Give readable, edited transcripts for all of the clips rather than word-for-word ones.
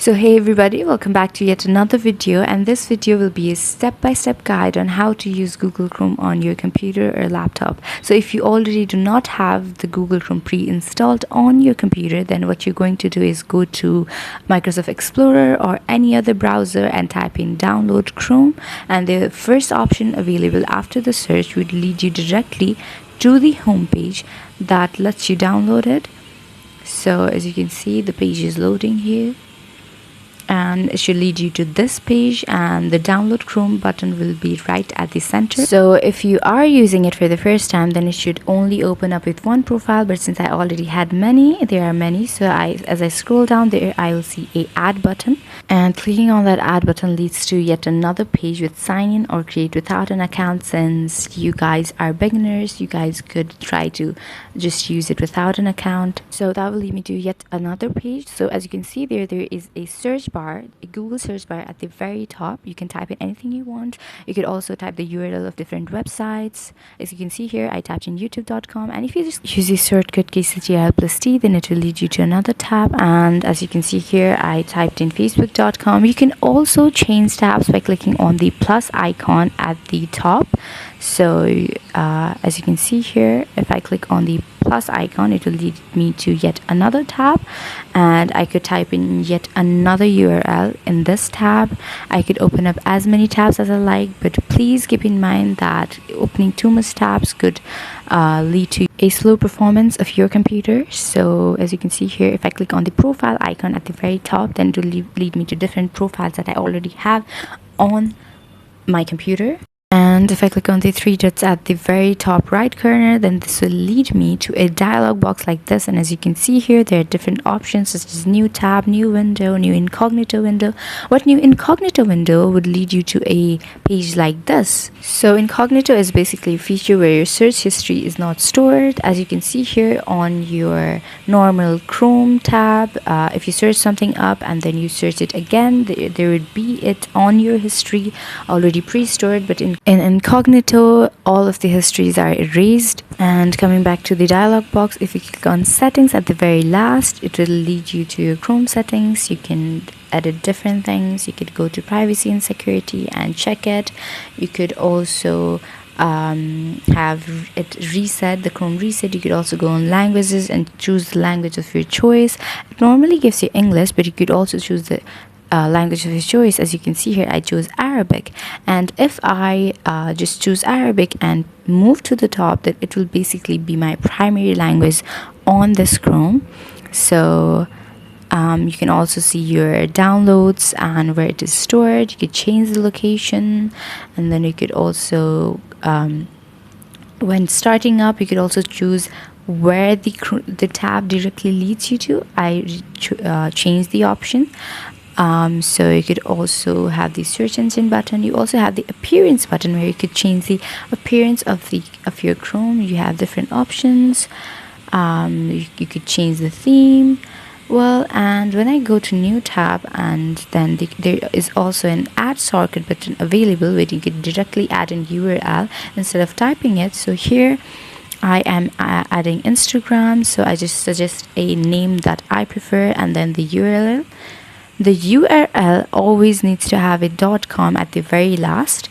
So hey everybody, welcome back to yet another video, and this video will be a step-by-step guide on how to use Google Chrome on your computer or laptop. So if you already do not have the Google Chrome pre-installed on your computer, then what you're going to do is go to Microsoft Explorer or any other browser and type in download Chrome, and the first option available after the search would lead you directly to the home page that lets you download it. So as you can see, the page is loading here, and it should lead you to this page, and the download Chrome button will be right at the center. So if you are using it for the first time, then it should only open up with one profile, but since I already had many, there are many, so as I scroll down there, I will see a add button, and clicking on that add button leads to yet another page with sign in or create without an account. Since you guys are beginners, you guys could try to just use it without an account. So that will lead me to yet another page. So as you can see there is a search bar, a Google search bar at the very top. You can type in anything you want. You could also type the URL of different websites. As you can see here, I typed in youtube.com, and if you just use the shortcut key CTRL+T, then it will lead you to another tab. And as you can see here, I typed in facebook.com. You can also change tabs by clicking on the plus icon at the top. So as you can see here, if I click on the plus icon, it will lead me to yet another tab, and I could type in yet another URL in this tab. I could open up as many tabs as I like, but please keep in mind that opening too much tabs could lead to a slow performance of your computer. So as you can see here, if I click on the profile icon at the very top, then it will lead me to different profiles that I already have on my computer. And if I click on the three dots at the very top right corner, then this will lead me to a dialog box like this. And as you can see here, there are different options such as new tab, new window, new incognito window. What new incognito window would lead you to a page like this. So incognito is basically a feature where your search history is not stored. As you can see here on your normal Chrome tab, if you search something up and then you search it again, there would be it on your history already pre-stored, but in incognito, all of the histories are erased. And coming back to the dialog box, if you click on settings at the very last, it will lead you to your Chrome settings. You can edit different things. You could go to privacy and security and check it. You could also have it reset, the Chrome reset. You could also go on languages and choose the language of your choice. It normally gives you English, but you could also choose the language of your choice. As you can see here, I chose Arabic, and if I just choose Arabic and move to the top, that it will basically be my primary language on this Chrome. So you can also see your downloads and where it is stored. You could change the location, and then you could also when starting up, you could also choose where the tab directly leads you to. I changed the option. So you could also have the search engine button. You also have the appearance button where you could change the appearance of your Chrome. You have different options. You could change the theme. Well, and when I go to new tab, and then there is also an add shortcut button available where you could directly add an URL instead of typing it. So here I am adding Instagram, so I just suggest a name that I prefer, and then the URL. The URL always needs to have a .com at the very last,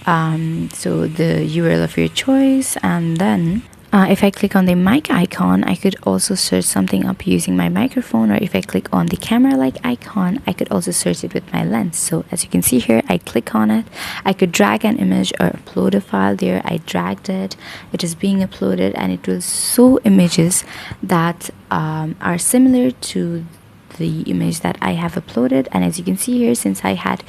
so the URL of your choice. And then if I click on the mic icon, I could also search something up using my microphone, or if I click on the camera-like icon, I could also search it with my lens. So as you can see here, I click on it. I could drag an image or upload a file there. I dragged it. It is being uploaded, and it will show images that are similar to the image that I have uploaded. And as you can see here, since I had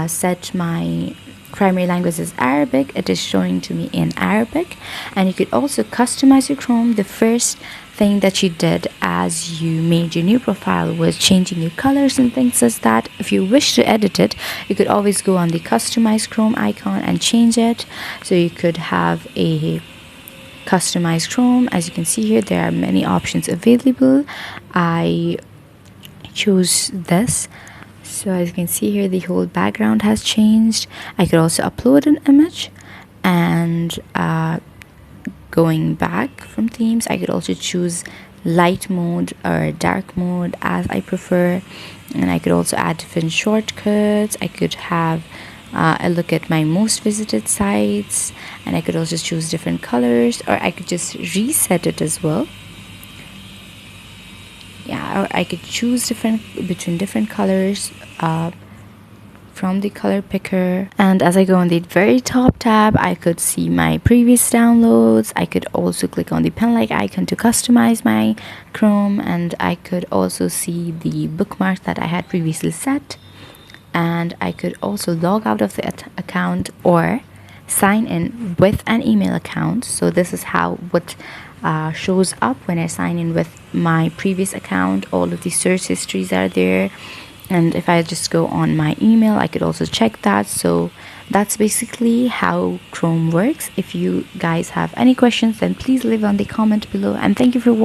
set my primary language as Arabic, it is showing to me in Arabic. And you could also customize your Chrome. The first thing that you did as you made your new profile was changing your colors and things like that. If you wish to edit it, you could always go on the customize Chrome icon and change it. So you could have a customized Chrome. As you can see here, there are many options available. I choose this. So as you can see here, the whole background has changed. I could also upload an image, and going back from themes, I could also choose light mode or dark mode as I prefer. And I could also add different shortcuts. I could have a look at my most visited sites, and I could also choose different colors, or I could just reset it as well. Yeah, or I could choose between different colors from the color picker. And as I go on the very top tab, I could see my previous downloads. I could also click on the pen like icon to customize my Chrome, and I could also see the bookmarks that I had previously set. And I could also log out of the account or sign in with an email account. So this is how what shows up when I sign in with my previous account. All of the search histories are there, and if I just go on my email, I could also check that. So that's basically how Chrome works. If you guys have any questions, then please leave on the comment below, and thank you for watching.